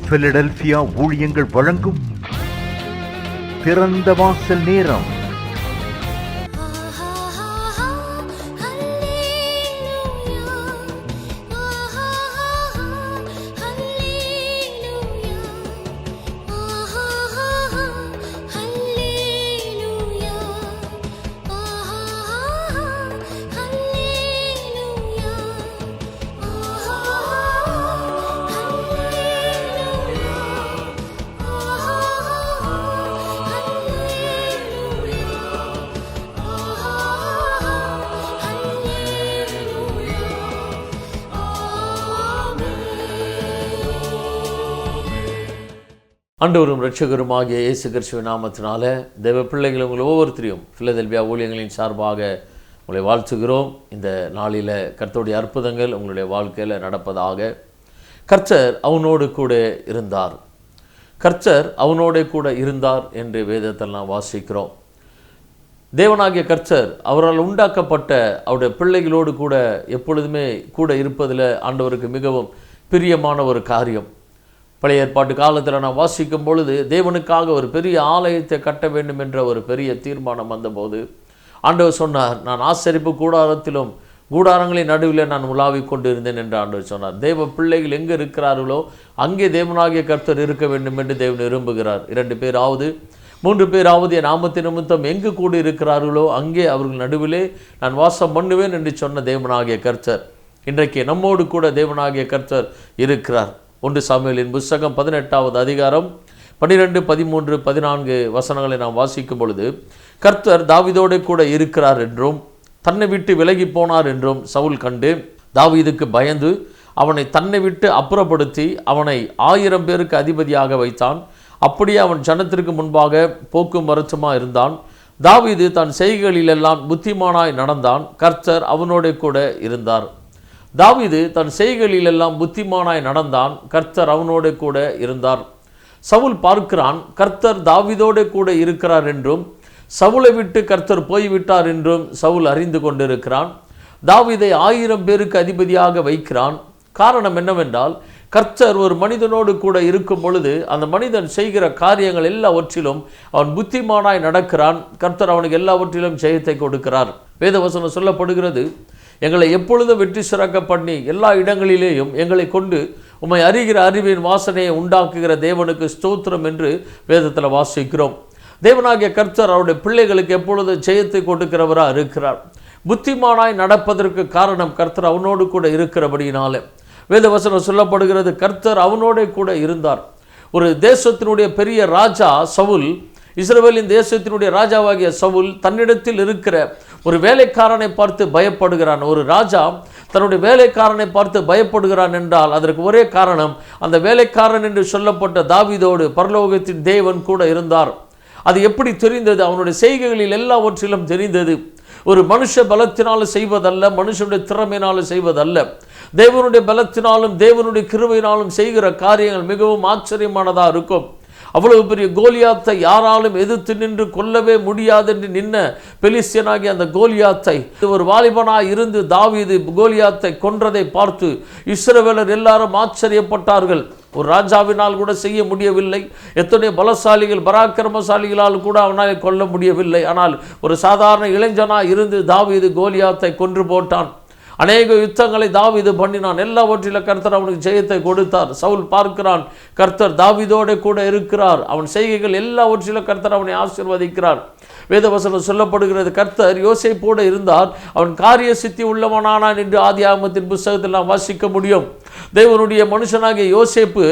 Philadelphia ஊழியங்கள் வழங்கும் திறந்த வாசல் நேரம். ஆண்டவரும் இரட்சகருமாகிய இயேசு கிறிஸ்துவின் நாமத்தினால தேவ பிள்ளைகள் உங்கள் ஒவ்வொருத்தரையும் பிலதெல்பியா ஊழியங்களின் சார்பாக உங்களை வாழ்த்துகிறோம். இந்த நாளில் கர்த்தருடைய அற்புதங்கள் உங்களுடைய வாழ்க்கையில் நடப்பதாக. கர்த்தர் அவனோடு கூட இருந்தார், கர்த்தர் அவனோடு கூட இருந்தார் என்று வேதத்தில் நாம் வாசிக்கிறோம். தேவனாகிய கர்த்தர் அவரால் உண்டாக்கப்பட்ட அவருடைய பிள்ளைகளோடு கூட எப்பொழுதுமே கூட இருப்பதில் ஆண்டவருக்கு மிகவும் பிரியமான ஒரு காரியம். பழைய ஏற்பாட்டு காலத்தில் நான் வாசிக்கும் பொழுது தேவனுக்காக ஒரு பெரிய ஆலயத்தை கட்ட வேண்டும் என்ற ஒரு பெரிய தீர்மானம் வந்தபோது ஆண்டவர் சொன்னார், நான் ஆசரிப்பு கூடாரத்திலும் கூடாரங்களின் நடுவில் நான் உலாவிக் கொண்டு இருந்தேன் என்று ஆண்டவர் சொன்னார். தேவ பிள்ளைகள் எங்கே இருக்கிறார்களோ அங்கே தேவனாகிய கர்த்தர் இருக்க வேண்டும் என்று தேவன் விரும்புகிறார். 2 பேராவது 3 பேராவது என் நாமத்தின் நிமித்தம் எங்கு கூடி இருக்கிறார்களோ அங்கே அவர்கள் நடுவிலே நான் வாசம் பண்ணுவேன் என்று சொன்ன தேவனாகிய கர்த்தர் இன்றைக்கு நம்மோடு கூட தேவனாகிய கர்த்தர் இருக்கிறார். 1 சாமுவேலின் புத்தகம் 18வது அதிகாரம் 12, 13, 14 வசனங்களை நாம் வாசிக்கும் பொழுது, கர்த்தர் தாவீதோடு கூட இருக்கிறார் என்றும் தன்னை விட்டு விலகி போனார் என்றும் சவுல் கண்டு தாவீதுக்கு பயந்து அவனை தன்னை விட்டு அப்புறப்படுத்தி அவனை 1000 பேருக்கு அதிபதியாக வைத்தான். அப்படியே அவன் ஜனத்திற்கு முன்பாக போக்கும் வரச்சுமாக இருந்தான். தாவீது தன் செய்கைகளிலெல்லாம் புத்திமானாய் நடந்தான், கர்த்தர் அவனோடு கூட இருந்தார். தாவீது தன் செய்கைகளிலெல்லாம் புத்திமானாய் நடந்தான், கர்த்தர் அவனோடு கூட இருந்தார். சவுல் பார்க்கிறான், கர்த்தர் தாவீதோடு கூட இருக்கிறார் என்றும் சவுலை விட்டு கர்த்தர் போய்விட்டார் என்றும் சவுல் அறிந்து கொண்டிருக்கிறான். தாவீதை 1000 பேருக்கு அதிபதியாக வைக்கிறான். காரணம் என்னவென்றால், கர்த்தர் ஒரு மனிதனோடு கூட இருக்கும் பொழுது அந்த மனிதன் செய்கிற காரியங்கள் எல்லாவற்றிலும் அவன் புத்திமானாய் நடக்கிறான். கர்த்தர் அவனுக்கு எல்லாவற்றிலும் ஜெயத்தை கொடுக்கிறார். வேதவசனம் சொல்லப்படுகிறது, எங்களை எப்பொழுதும் வெற்றி சிறக்க பண்ணி எல்லா இடங்களிலேயும் எங்களை கொண்டு உம்மை அறிகிற அறிவின் வாசனையை உண்டாக்குகிற தேவனுக்கு ஸ்தோத்திரம் என்று வேதத்தில் வாசிக்கிறோம். தேவனாகிய கர்த்தர் அவருடைய பிள்ளைகளுக்கு எப்பொழுது ஜெயத்தை கொடுக்கிறவராக இருக்கிறார். புத்திமானாய் நடப்பதற்கு காரணம் கர்த்தர் அவனோடு கூட இருக்கிறபடியினால. வேதவசனம் சொல்லப்படுகிறது, கர்த்தர் அவனோட கூட இருந்தார். ஒரு தேசத்தினுடைய பெரிய ராஜா சவுல், இஸ்ரவேலின் தேசத்தினுடைய ராஜாவாகிய சவுல் தன்னிடத்தில் இருக்கிற ஒரு வேலைக்காரனை பார்த்து பயப்படுகிறான். ஒரு ராஜா தன்னுடைய வேலைக்காரனை பார்த்து பயப்படுகிறான் என்றால் அதற்கு ஒரே காரணம், அந்த வேலைக்காரன் என்று சொல்லப்பட்ட தாவீதோடு பரலோகத்தின் தேவன் கூட இருந்தார். அது எப்படி தெரிந்தது? அவனுடைய செய்கைகளில் எல்லாவற்றிலும் தெரிந்தது. ஒரு மனுஷ பலத்தினாலும் செய்வதல்ல, மனுஷனுடைய திறமையினாலும் செய்வதல்ல, தேவனுடைய பலத்தினாலும் தேவனுடைய கிருபையினாலும் செய்கிற காரியங்கள் மிகவும் ஆச்சரியமானதாக இருக்கும். அவ்வளவு பெரிய கோலியாத்தை யாராலும் எதிர்த்து நின்று கொல்லவே முடியாது என்று நின்ன பெலிஸ்தியனாகிய அந்த கோலியாத்தை, ஒரு வாலிபனாய் இருந்து தாவீது கோலியாத்தை கொன்றதை பார்த்து இஸ்ரவேலர் எல்லாரும் ஆச்சரியப்பட்டார்கள். ஒரு ராஜாவினால் கூட செய்ய முடியவில்லை. எத்தனை பலசாலிகள் பராக்கிரமசாலிகளால் கூட அவனால் கொல்ல முடியவில்லை. ஆனால் ஒரு சாதாரண இளைஞனாய் இருந்து தாவீது கோலியாத்தை கொன்று போட்டான். அநேக யுத்தங்களை தாவீது பண்ணினான். எல்லாவற்றிலும் கர்த்தர் அவனுக்கு ஜெயத்தை கொடுத்தார். சவுல் பார்க்கிறான், கர்த்தர் தாவீதோடு கூட இருக்கிறார். அவன் செய்கைகள் எல்லாவற்றிலும் கர்த்தர் அவனை ஆசீர்வதிக்கிறார். வேதவசனம் சொல்லப்படுகிறது, கர்த்தர் யோசேப்போடு இருந்தார், அவன் காரிய சித்தி உள்ளவனானான் என்று ஆதியாகமத்தின் புத்தகத்தில் நாம் வாசிக்க முடியும். தேவனுடைய மனுஷனாகிய யோசேப்பு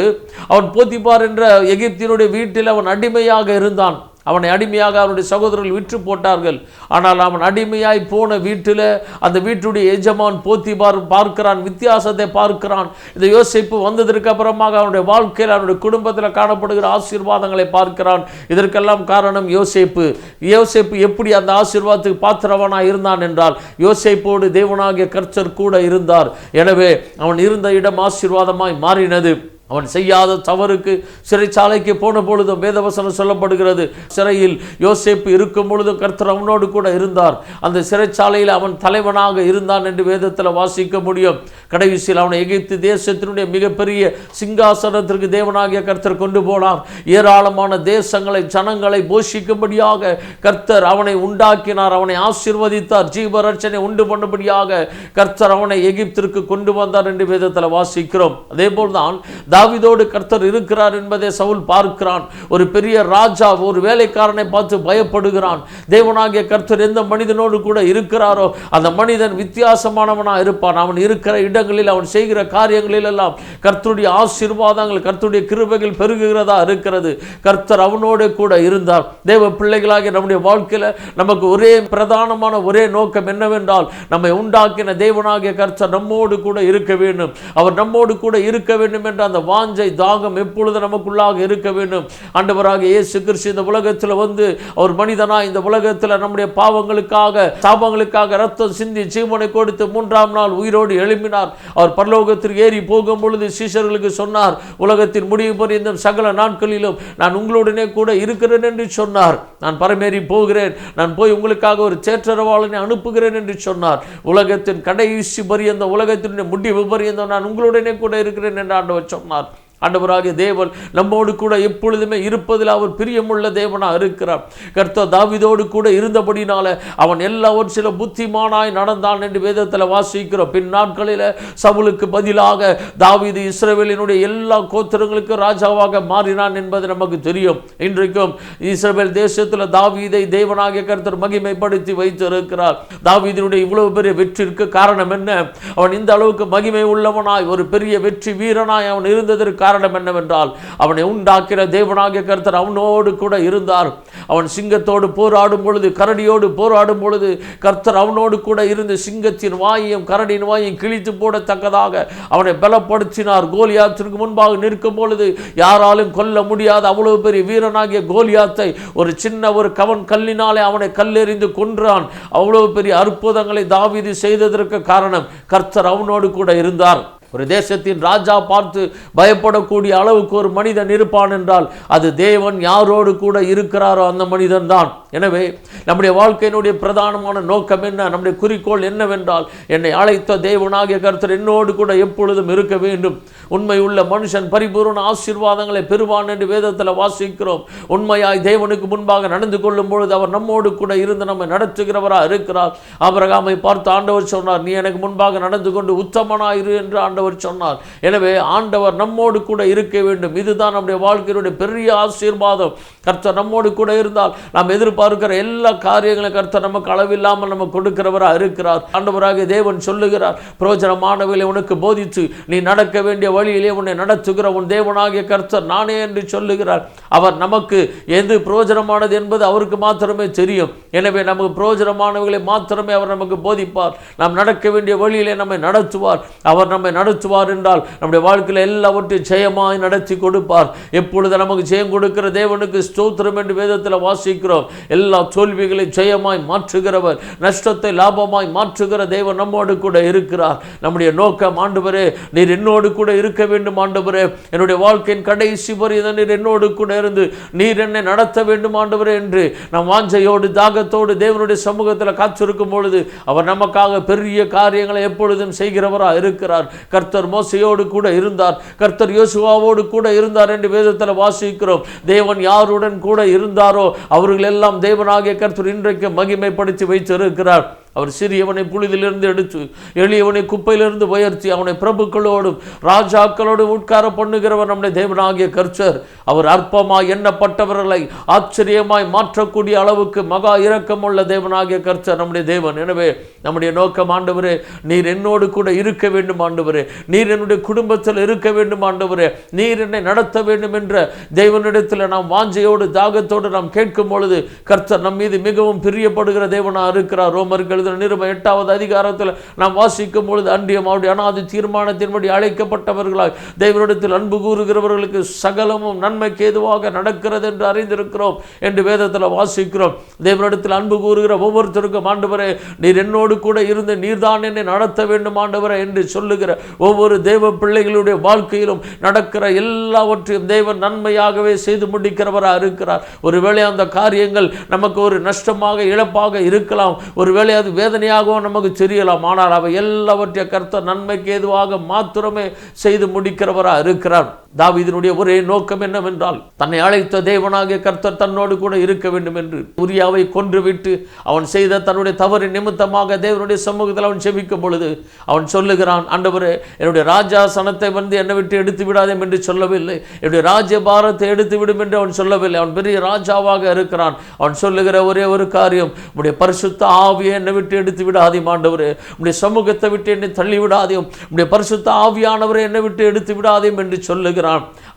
அவன் போத்திபார் என்ற எகிப்தினுடைய வீட்டில் அவன் அடிமையாக இருந்தான். அவனை அடிமையாக அவனுடைய சகோதரர்கள் விற்று போட்டார்கள். ஆனால் அவன் அடிமையாய் போன வீட்டில் அந்த வீட்டுடைய எஜமான் போத்திபார் பார்க்கிறான், வித்தியாசத்தை பார்க்கிறான். இந்த யோசேப்பு வந்ததற்கு அப்புறமாக அவனுடைய வாழ்க்கையில் அவனுடைய குடும்பத்தில் காணப்படுகிற ஆசீர்வாதங்களை பார்க்கிறான். இதற்கெல்லாம் காரணம் யோசேப்பு. யோசேப்பு எப்படி அந்த ஆசீர்வாதத்துக்கு பாத்திரவனாக இருந்தான் என்றால், யோசேப்போடு தேவனாகிய கர்த்தர் கூட இருந்தார். எனவே அவன் இருந்த இடம் ஆசீர்வாதமாய் மாறினது. அவன் செய்யாத தவறுக்கு சிறைச்சாலைக்கு போன பொழுதும் வேதவசனம் சொல்லப்படுகிறது, சிறையில் யோசேப்பு இருக்கும் பொழுதும் கர்த்தர் அவனோடு கூட இருந்தார். அந்த சிறைச்சாலையில் அவன் தலைவனாக இருந்தான் என்று வேதத்தில் வாசிக்க முடியும். கடைசியில் அவனை எகிப்து தேசத்தினுடைய மிகப்பெரிய சிங்காசனத்திற்கு தேவனாகிய கர்த்தர் கொண்டு போனார். ஏராளமான தேசங்களை ஜனங்களை போஷிக்கும்படியாக கர்த்தர் அவனை உண்டாக்கினார், அவனை ஆசீர்வதித்தார். ஜீவரட்சனை உண்டு பண்ணும்படியாக கர்த்தர் அவனை எகிப்திற்கு கொண்டு வந்தார் என்று வேதத்தில் வாசிக்கிறோம். அதே போல்தான் தாவீதோடு கர்த்தர் இருக்கிறார் என்பதை சவுல் பார்க்கிறான். ஒரு பெரிய ராஜா ஒரு வேலைக்காரனை பார்த்து பயப்படுகிறான். தேவனாகிய கர்த்தர் எந்த மனிதனோடு கூட இருக்கிறாரோ அந்த மனிதன் வித்தியாசமானவனாக இருப்பான். அவன் இருக்கிற இடங்களில் அவன் செய்கிற காரியங்களில் எல்லாம் கர்த்தருடைய ஆசீர்வாதங்கள் கர்த்தருடைய கிருபைகள் பெருகுகிறதா இருக்கிறது. கர்த்தர் அவனோடு கூட இருந்தார். தேவ பிள்ளைகளாகிய நம்முடைய வாழ்க்கையில் நமக்கு ஒரே பிரதானமான ஒரே நோக்கம் என்னவென்றால், நம்மை உண்டாக்கின தேவனாகிய கர்த்தர் நம்மோடு கூட இருக்க வேண்டும். அவர் நம்மோடு கூட இருக்க வேண்டும் என்ற அந்த வாஞ்சை தாகம் எப்பொழுது நமக்குள்ளாக இருக்க வேண்டும். ஆண்டவராகிய இயேசு கிறிஸ்து இந்த உலகத்தில் வந்து அவர் மனிதனாய் இந்த உலகத்தில் நம்முடைய பாவங்களுக்காக சாபங்களுக்காக ரத்தம் சிந்தி ஜீவனை கொடுத்து 3ஆம் நாள் உயிரோடு எழுப்பினார். அவர் பரலோகத்திற்கு ஏறி போகும் பொழுது சீஷர்களுக்கு சொன்னார், உலகத்தின் முடிவு பரியந்தம் சகல நாட்களிலும் நான் உங்களுடனே கூட இருக்கிறேன் என்று சொன்னார். நான் பரமேறி போகிறேன், நான் போய் உங்களுக்காக ஒரு தேற்றரவாளனை அனுப்புகிறேன் என்று சொன்னார். உலகத்தின் கடைசி பரியந்தம் உலகத்தினுடைய முடிவு பரியந்தம் நான் உங்களுடனே கூட இருக்கிறேன் என்று ஆண்டவர் சொன்னார். ஆண்டவராகிய தேவன் நம்மோடு கூட எப்பொழுதுமே இருப்பதில் அவர் பிரியமுள்ள தேவனாக இருக்கிறார். கர்த்தர் தாவீதோடு கூட இருந்தபடினால அவன் எல்லாவற்றிலும் புத்திமானாய் நடந்தான் என்று வேதத்தில் வாசிக்கிறோம். பின் நாட்களில் சவுலுக்கு பதிலாக தாவீது இஸ்ரவேலினுடைய எல்லா கோத்திரங்களுக்கும் ராஜாவாக மாறினான் என்பது நமக்கு தெரியும். இன்றைக்கும் இஸ்ரவேல் தேசத்தில் தாவீதை தேவனாகிய கர்த்தர் மகிமைப்படுத்தி வைத்திருக்கிறார். தாவீதினுடைய இவ்வளவு பெரிய வெற்றிற்கு காரணம் என்ன? அவன் இந்த அளவுக்கு மகிமை உள்ளவனாய் ஒரு பெரிய வெற்றி வீரனாய் அவன் இருந்ததற்கு காரணம் என்னவென்றால், அவனை உண்டாக்கிற தேவனாகிய கர்த்தர் அவனோடு கூட இருந்தார். அவன் சிங்கத்தோடு போராடும் பொழுது, கரடியோடு போராடும் பொழுது கர்த்தர் அவனோடு கூட இருந்து சிங்கத்தின் வாயையும் கரடியின் வாயையும் கிழித்து போடத்தக்கதாக அவனை பலப்படுத்தினார். கோலியாத்திற்கு முன்பாக நிற்கும் பொழுது யாராலும் கொல்ல முடியாத அவ்வளவு பெரிய வீரனாகிய கோலியாத்தை ஒரு சின்ன ஒரு கவன் கல்லினாலே அவனை கல்லெறிந்து கொன்றான். அவ்வளவு பெரிய அற்புதங்களை தாவீது செய்ததற்கு காரணம் கர்த்தர் அவனோடு கூட இருந்தார். ஒரு தேசத்தின் ராஜா பார்த்து பயப்படக்கூடிய அளவுக்கு ஒரு மனிதன் இருப்பான் என்றால் அது தேவன் யாரோடு கூட இருக்கிறாரோ அந்த மனிதன் தான். எனவே நம்முடைய வாழ்க்கையினுடைய பிரதானமான நோக்கம் என்ன? நம்முடைய குறிக்கோள் என்னவென்றால், என்னை அழைத்த தேவனாகிய கர்த்தர் என்னோடு கூட எப்பொழுதும் இருக்க வேண்டும். உண்மை உள்ள மனுஷன் பரிபூர்ண ஆசீர்வாதங்களை பெறுவான் என்று வேதத்தில் வாசிக்கிறோம். உண்மையாய் தேவனுக்கு முன்பாக நடந்து கொள்ளும் பொழுது அவர் நம்மோடு கூட இருந்து நம்மை நடத்துகிறவராக இருக்கிறார். ஆபிரகாமை பார்த்து ஆண்டவர் சொன்னார், நீ எனக்கு முன்பாக நடந்து கொண்டு உத்தமனாயிரு என்று ஆண்டவர் சொன்னார். எனவே ஆண்டவர் நம்மோடு கூட இருக்க வேண்டும். இதுதான் நம்முடைய வாழ்க்கையினுடைய பெரிய ஆசீர்வாதம். கர்த்தர் நம்மோடு கூட இருந்தால் நாம் எதிர்பார்க்கிற எல்லா காரியங்களும் கர்த்தர் நமக்கு அளவில்லாமல் நமக்கு கொடுக்கிறவராக இருக்கிறார். ஆண்டவராகிய தேவன் சொல்லுகிறார், பிரயோஜனமானவர்களை உனக்கு போதித்து நீ நடக்க வேண்டிய வழியிலே உன்னை நடத்துகிற உன் தேவனாகிய கர்த்தர் நானே என்று சொல்லுகிறார். அவர் நமக்கு எது பிரயோஜனமானது என்பது அவருக்கு மாத்திரமே தெரியும். எனவே நமக்கு பிரயோஜனமானவர்களை மாத்திரமே அவர் நமக்கு போதிப்பார். நாம் நடக்க வேண்டிய வழியிலே நம்மை நடத்துவார். அவர் நம்மை நடத்துவார் என்றால் நம்முடைய வாழ்க்கையில் எல்லாவற்றையும் ஜெயமாய் நடத்தி கொடுப்பார். எப்பொழுது நமக்கு ஜெயம் கொடுக்கிற தேவனுக்கு ஸ்தோத்திரம் என்று வேதத்தில் வாசிக்கிறோம். எல்லா தோல்விகளை ஜெயமாய் மாற்றுகிறவர், நஷ்டத்தை லாபமாய் மாற்றுகிற தேவன் நம்மோடு கூட இருக்கிறார். நம்முடைய நோக்கம், ஆண்டவரே நீர் என்னோடு கூட இருக்க வேண்டும், ஆண்டவரே என்னுடைய வாழ்க்கையின் கடைசி பரியந்தம் நீர் என்னோடு கூட இருந்து நீர் என்னை நடத்த வேண்டும் ஆண்டவரே என்று நம் வாஞ்சையோடு தாகத்தோடு தேவனுடைய சமூகத்தில் காத்திருக்கும் பொழுது அவர் நமக்காக பெரிய காரியங்களை எப்பொழுதும் செய்கிறவராக இருக்கிறார். கர்த்தர் மோசையோடு கூட இருந்தார், கர்த்தர் யோசுவாவோடு கூட இருந்தார் என்று வேதத்தில் வாசிக்கிறோம். தேவன் யாருடன் கூட இருந்தாரோ அவர்கள் எல்லாம் தேவனாகிய கர்த்தர் இன்றைக்கு மகிமைப்படுத்தி வைத்திருக்கிறார். அவர் சிறியவனை புழுதிலிருந்து எடுத்து எளியவனை குப்பையிலிருந்து உயர்த்தி அவனை பிரபுக்களோடும் ராஜாக்களோடும் உட்கார பண்ணுகிறவர் நம்முடைய தேவனாகிய கர்த்தர். அவர் அற்பமாய் எண்ணப்பட்டவர்களை ஆச்சரியமாய் மாற்றக்கூடிய அளவுக்கு மகா இரக்கமுள்ள தேவனாகிய கர்த்தர் நம்முடைய தேவன். எனவே நம்முடைய நோக்கம், ஆண்டவரே நீர் என்னோடு கூட இருக்க வேண்டும் ஆண்டவரே, நீர் என்னுடைய குடும்பத்தில் இருக்க வேண்டும் ஆண்டவரே, நீர் என்னை நடத்த வேண்டும் என்ற தேவனிடத்தில் நாம் வாஞ்சையோடு தாகத்தோடு நாம் கேட்கும் பொழுது கர்த்தர் நம் மீது மிகவும் பிரியப்படுகிற தேவனாக இருக்கிறார். ரோமர்கள் எழுதின நிருபம் 8வது அதிகாரத்தில் நாம் வாசிக்கும் பொழுது, அன்றியும் அவருடைய அனாதி தீர்மானத்தின்படி அழைக்கப்பட்டவர்களாய் தேவனிடத்தில் அன்பு கூறுகிறவர்களுக்கு சகலமும் நன்மைக்கு ஏதுவாக நடக்கிறது என்று அறிந்திருக்கிறோம் என்று வேதத்தில் வாசிக்கிறோம். தேவனிடத்தில் அன்பு கூறுகிற ஒவ்வொருத்தருக்கும், ஆண்டவரே நீர் என்னோடு கூட இருந்து நீர்தான் என்னை நடத்த வேண்டும் ஆண்டவரே என்று சொல்லுகிற ஒவ்வொரு தேவ பிள்ளைகளுடைய வாழ்க்கையிலும் நடக்கிற எல்லாவற்றையும் தேவன் நன்மையாகவே செய்து முடிக்கிறவராக இருக்கிறார். ஒருவேளை அந்த காரியங்கள் நமக்கு ஒரு நஷ்டமாக இழப்பாக இருக்கலாம், ஒருவேளை அது வேதனையாகவும் நமக்கு தெரியலாம். ஆனால் அவை எல்லாவற்றையும் கர்த்தர் நன்மைக்கு ஏதுவாக மாத்திரமே செய்து முடிக்கிறவராக இருக்கிறார். தாவீதினுடைய ஒரே நோக்கம் என்னவென்றால், தன்னை அழைத்த தேவனாகிய கர்த்தர் தன்னோடு கூட இருக்க வேண்டும் என்று. உரியாவை கொன்றுவிட்டு அவன் செய்த தன்னுடைய தவறு நிமித்தமாக தேவனுடைய சமூகத்தில் அவன் செபிக்கும் பொழுது அவன் சொல்லுகிறான், ஆண்டவரே என்னுடைய ராஜாசனத்தை என்னை விட்டு எடுத்து விடாதே என்று சொல்லவில்லை, என்னுடைய ராஜ்யபாரத்தை எடுத்து விடும் என்று அவன் சொல்லவில்லை. அவன் பெரிய ராஜாவாக இருக்கிறான். அவன் சொல்லுகிற ஒரே ஒரு காரியம், உடைய பரிசுத்த ஆவியை என்னை விட்டு எடுத்து விடாதீம் ஆண்டவரே, உடைய சமூகத்தை விட்டு என்னை தள்ளி விடாதீம், உடைய பரிசுத்த ஆவியானவரை என்னை விட்டு எடுத்து விடாதீம் என்று சொல்லுகிறான்.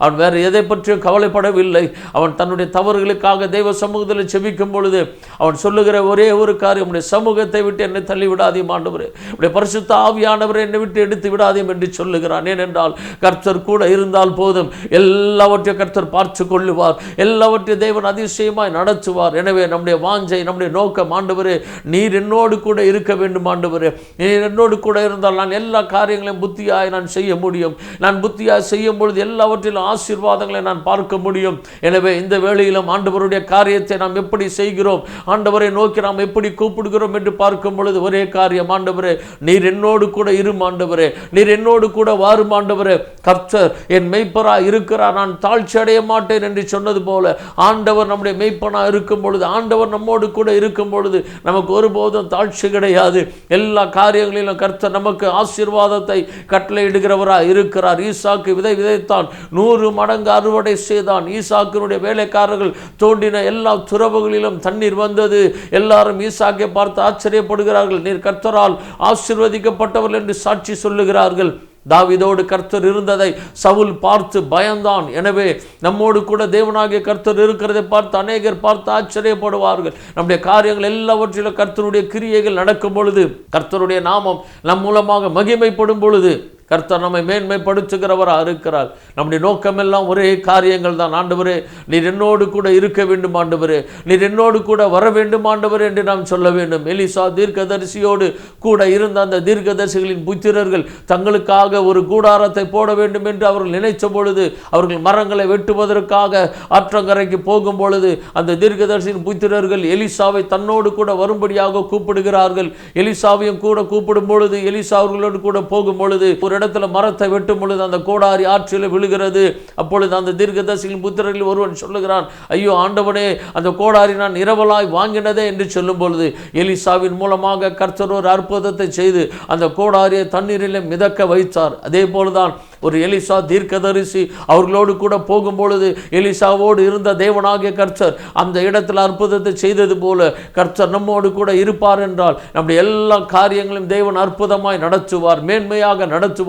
அவன் வேறு எதை பற்றியும் கவலைப்படவில்லை. அவன் தன்னுடைய தவறுகளுக்காக தெய்வ சமூகத்தில் செபிக்கும் பொழுது அவன் சொல்லுகிற ஒரே ஒரு காரியம், உடைய சமூகத்தை விட்டு என்னை தள்ளி விடாதீம் ஆண்டவரே, உடைய பரிசுத்த ஆவியானவரை என்னை விட்டு எடுத்து விடாதீம் என்று சொல்லுகிறான். ஏனென்றால் கர்த்தர் கூட இருந்தால் போதும், எல்லாவற்றையும் கர்த்தர் பார்த்து கொள்ளுவார், எல்லாவற்றையும் தேவன் அதிசயமாய் நடத்துவார். எனவே நம்முடைய வாஞ்சை, நம்முடைய நோக்கம், ஆண்டவரே நீர் என்னோடு கூட இருக்க வேண்டும் ஆண்டவரே, நீர் என்னோடு கூட இருந்தால் நான் எல்லா காரியங்களையும் புத்தியாய் நான் செய்ய முடியும். நான் புத்தியாய் செய்யும் பொழுது எல்லாவற்றிலும் ஆசீர்வாதங்களை நான் பார்க்க முடியும். எனவே இந்த வேளையிலும் ஆண்டவருடைய காரியத்தை நாம் எப்படி செய்கிறோம், ஆண்டவரை நோக்கி நாம் எப்படி கூப்பிடுகிறோம் என்று பார்க்கும் பொழுது ஒரே காரியம், ஆண்டவரே நீர் என்னோடு கூட இரும் ஆண்டவரே, நீர் என்னோடு கூட வாரும் ஆண்டவரே. கர்த்தர் என் மெய்ப்பராய் இருக்கிறார், நான் தாழ்ச்சி அடைய மாட்டேன் என்று சொன்னது போல ஆண்டவர் நம்முடைய மெய்ப்பனாக இருக்கும் பொழுது, ஆண்டவர் நம்மோடு கூட இருக்கும் பொழுது நமக்கு ஒருபோதும் தாழ்ச்சி கிடையாது. எல்லா காரியங்களிலும் கர்த்தர் நமக்கு ஆசீர்வாதத்தை கட்டளையிடுகிறவராக இருக்கிறார். ஈசாக்கு விதை விதைத்தான், 100 மடங்கு அறுவடை செய்தான். ஈசாக்கினுடைய வேலைக்காரர்கள் தோண்டின எல்லா துறவுகளிலும் தண்ணீர் வந்தது. எல்லாரும் ஈசாக்கை பார்த்து ஆச்சரியப்படுகிறார்கள், நீர் கர்த்தரால் ஆசீர்வதிக்கப்பட்டவர்கள் என்று சாட்சி சொல்லுகிறார்கள். தாவீதோடு கர்த்தர் இருந்ததை சவுல் பார்த்து பயந்தான். எனவே நம்மோடு கூட தேவனாகிய கர்த்தர் இருக்கிறதை பார்த்து அநேகர் பார்த்து ஆச்சரியப்படுவார்கள். நம்முடைய காரியங்கள் எல்லாவற்றிலும் கர்த்தருடைய கிரியைகள் நடக்கும் பொழுது, கர்த்தருடைய நாமம் நம் மூலமாக மகிமைப்படும் பொழுது கர்த்தர் நம்மை மேன்மைப்படுத்துகிறவராக இருக்கிறார். நம்முடைய நோக்கமெல்லாம் ஒரே காரியங்கள் தான். ஆண்டவரே நீர் என்னோடு கூட இருக்க வேண்டும் ஆண்டவரே, நீர் என்னோடு கூட வர வேண்டும் ஆண்டவரே என்று நாம் சொல்ல வேண்டும். எலிசா தீர்க்கதரிசியோடு கூட இருந்த அந்த தீர்க்கதரிசிகளின் புத்திரர்கள் தங்களுக்காக ஒரு கூடாரத்தை போட வேண்டும் என்று அவர்கள் நினைத்த பொழுது, அவர்கள் மரங்களை வெட்டுவதற்காக ஆற்றங்கரைக்கு போகும் பொழுது அந்த தீர்க்கதரிசியின் புத்திரர்கள் எலிசாவை தன்னோடு கூட வரும்படியாக கூப்பிடுகிறார்கள். எலிசாவையும் கூட கூப்பிடும் பொழுது, எலிசா அவர்களோடு கூட போகும் பொழுது ஒரு இடத்துல மரத்தை வெட்டும் பொழுது அந்த கோடாரி ஆற்றில் விழுகிறது. அப்பொழுது அந்த தீர்க்கதரிசியின் புத்திரர்கள் ஒருவன் சொல்லுகிறான், ஐயோ ஆண்டவனே, அந்த கோடாரி நான் இரவலாய் வாங்கினதே என்று சொல்லும் பொழுது எலிசாவின் மூலமாக கர்த்தர் ஒரு அற்புதத்தை செய்து அந்த கோடாரியை தண்ணீரில் மிதக்க வைத்தார். அதே போலதான் ஒரு எலிசா தீர்க்கதரிசி அவர்களோடு கூட போகும் பொழுது எலிசாவோடு இருந்த தேவனாகிய கர்த்தர் அந்த இடத்தில் அற்புதத்தை செய்தது போல கர்த்தர் நம்மோடு கூட இருப்பார் என்றால் நம்முடைய எல்லா காரியங்களையும் தேவன் அற்புதமாய் நடத்துவார், மேன்மையாக நடத்துவார்,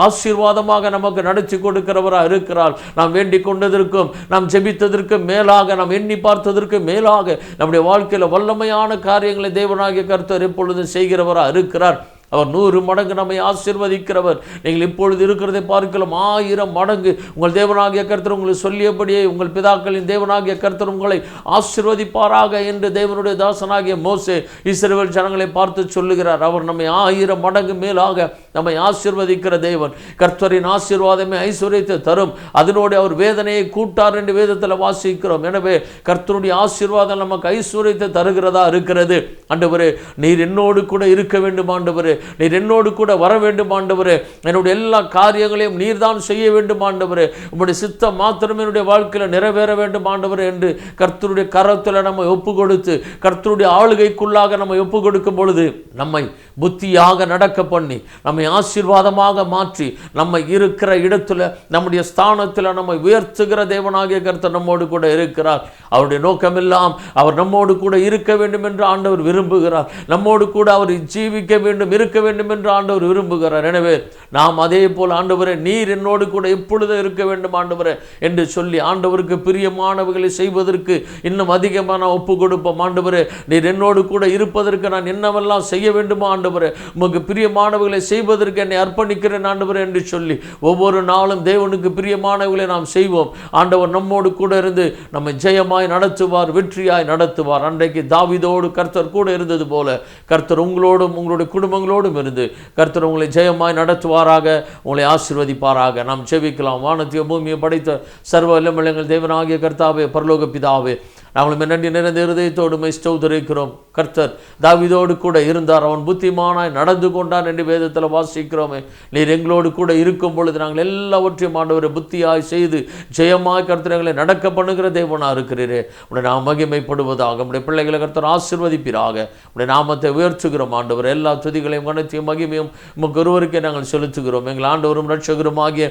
ஆசீர்வாதமாக நமக்கு நடத்தி கொடுக்கிறவராக இருக்கிறார். நாம் வேண்டிக் கொண்டதற்கும் நாம் ஜெபித்ததற்கும் மேலாக, நாம் எண்ணி பார்த்ததற்கு மேலாக நம்முடைய வாழ்க்கையில் வல்லமையான காரியங்களை தேவனாகிய கர்த்தர் எப்பொழுதும் செய்கிறவராக இருக்கிறார். அவர் 100 மடங்கு நம்மை ஆசீர்வதிக்கிறவர். நீங்கள் இப்பொழுது இருக்கிறதை பார்க்கலாம் 1000 மடங்கு உங்கள் தேவனாகிய கர்த்தர் உங்களுக்கு சொல்லியபடியே உங்கள் பிதாக்களின் தேவனாகிய கர்த்தர் உங்களை ஆசீர்வதிப்பாராக என்று தேவனுடைய தாசனாகிய மோசே இஸ்ரவேல் ஜனங்களை பார்த்து சொல்லுகிறார். அவர் நம்மை 1000 மடங்கு மேலாக நம்மை ஆசீர்வதிக்கிற தேவன். கர்த்தரின் ஆசீர்வாதமே ஐஸ்வர்யத்தை தரும், அதனோடு அவர் வேதனையை கூட்டார் என்று வேதத்தில் வாசிக்கிறோம். எனவே கர்த்தருடைய ஆசீர்வாதம் நமக்கு ஐஸ்வர்யத்தை தருகிறதா இருக்கிறது. ஆண்டவரே நீர் என்னோடு கூட இருக்க வேண்டும் ஆண்டவரே, நீர் என்னோடு கூட வர வேண்டும் ஆண்டவரே, என்னுடைய எல்லா காரியங்களையும் நீர்தான் செய்ய வேண்டும் ஆண்டவரே, உம்முடைய சித்தம் மாத்திரம் என்னுடைய வாழ்க்கையில் நிறைவேற வேண்டும் ஆண்டவரே என்று கர்த்தருடைய கரத்தில் நம்மை ஒப்பு கொடுத்து கர்த்தருடைய ஆளுகைக்குள்ளாக நம்மை ஒப்பு கொடுக்கும் பொழுது நம்மை புத்தியாக நடக்க பண்ணி நம்மை ஆசீர்வாதமாக மாற்றி நம்மை இருக்கிற இடத்துல நம்முடைய ஸ்தானத்தில் நம்மை உயர்த்துகிற தேவனாகிய கர்த்தர் நம்மோடு கூட இருக்கிறார். அவருடைய நோக்கமெல்லாம் அவர் நம்மோடு கூட இருக்க வேண்டும் என்று ஆண்டவர் விரும்புகிறார். நம்மோடு கூட அவர் ஜீவிக்க வேண்டும், இருக்க வேண்டும் என்று ஆண்டவர் விரும்புகிறார். எனவே நாம் அதே போல் ஆண்டவரே நீர் என்னோடு கூட எப்பொழுதும் இருக்க வேண்டும் ஆண்டவரே என்று சொல்லி ஆண்டவருக்கு பிரியமானவைகளை செய்வதற்கு இன்னும் அதிகமாக ஒப்பு கொடுப்போம். ஆண்டவரே நீர் என்னோடு கூட இருப்பதற்கு நான் என்னவெல்லாம் செய்ய வேண்டுமோ ஆண்டவரே, உமக்கு பிரியமானவைகளை செய்வதற்கு என்னை அர்ப்பணிக்கிறேன் ஆண்டவரே என்று சொல்லி ஒவ்வொரு நாளும் தேவனுக்கு பிரியமானவைகளை நாம் செய்வோம். ஆண்டவர் நம்மோடு கூட இருந்து நம்மை ஜெயமாய் நடத்துவார், வெற்றியாய் நடத்துவார். அன்றைக்கு தாவீதோடு கர்த்தர் கூட இருந்தது போல கர்த்தர் உங்களோடும் உங்களுடைய குடும்பங்களோடும் இருந்து கர்த்தர் உங்களை ஜெயமாய் நடத்துவாராக, உங்களை ஆசீர்வதிப்பாராக. நாம் ஜெபிக்கலாம். வானத்தையும் பூமியை படைத்த சர்வ வல்லமையுள்ள தேவனாகிய கர்த்தாவே, பரலோக பிதாவே, நாங்களும் நன்றி நிறைந்த இருதயத்தோடு ஸ்தோத்திரிக்கிறோம். கர்த்தர் தாவீதோடு கூட இருந்தார், அவன் புத்திமானாய் நடந்து கொண்டான் என்று வேதத்தில் வாசிக்கிறோமே. நீர் எங்களோடு கூட இருக்கும் பொழுது நாங்கள் எல்லாவற்றையும் ஆண்டவரை புத்தியாய் செய்து ஜெயமாய் கர்த்தர் எங்களை நடக்க பண்ணுகிற தேவனா இருக்கிறீரே. உடைய நாம் மகிமைப்படுவதாக உடைய பிள்ளைகளை கர்த்தர் ஆசீர்வதிப்பீராக. உடைய நாமத்தை உயர்த்துகிறோம் ஆண்டவர். எல்லா துதிகளையும் கனத்தையும் மகிமையும் உமக்கு ஒருவருக்கே நாங்கள் செலுத்துகிறோம். எங்கள் ஆண்டவரும் இரட்சகரும் ஆகிய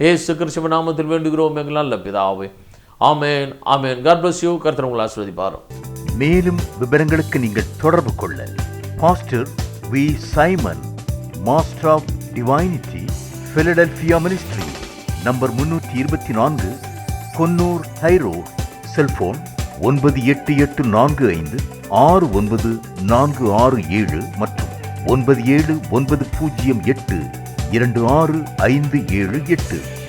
இயேசு கிறிஸ்துவின் நாமத்தில் வேண்டுகிறோம் எங்கள் நல்ல பிதாவே. ஆமென், ஆமென். God bless you. கர்த்தர் உங்களை ஆசீர்வதிப்பார். மேலும் விவரங்களுக்கு நீங்கள் தொடர்பு கொள்ள pastor V. Simon, master of divinity, Philadelphia ministry, number 324, Konnur high road, cellphone 9884569467 மற்றும் 9790826578.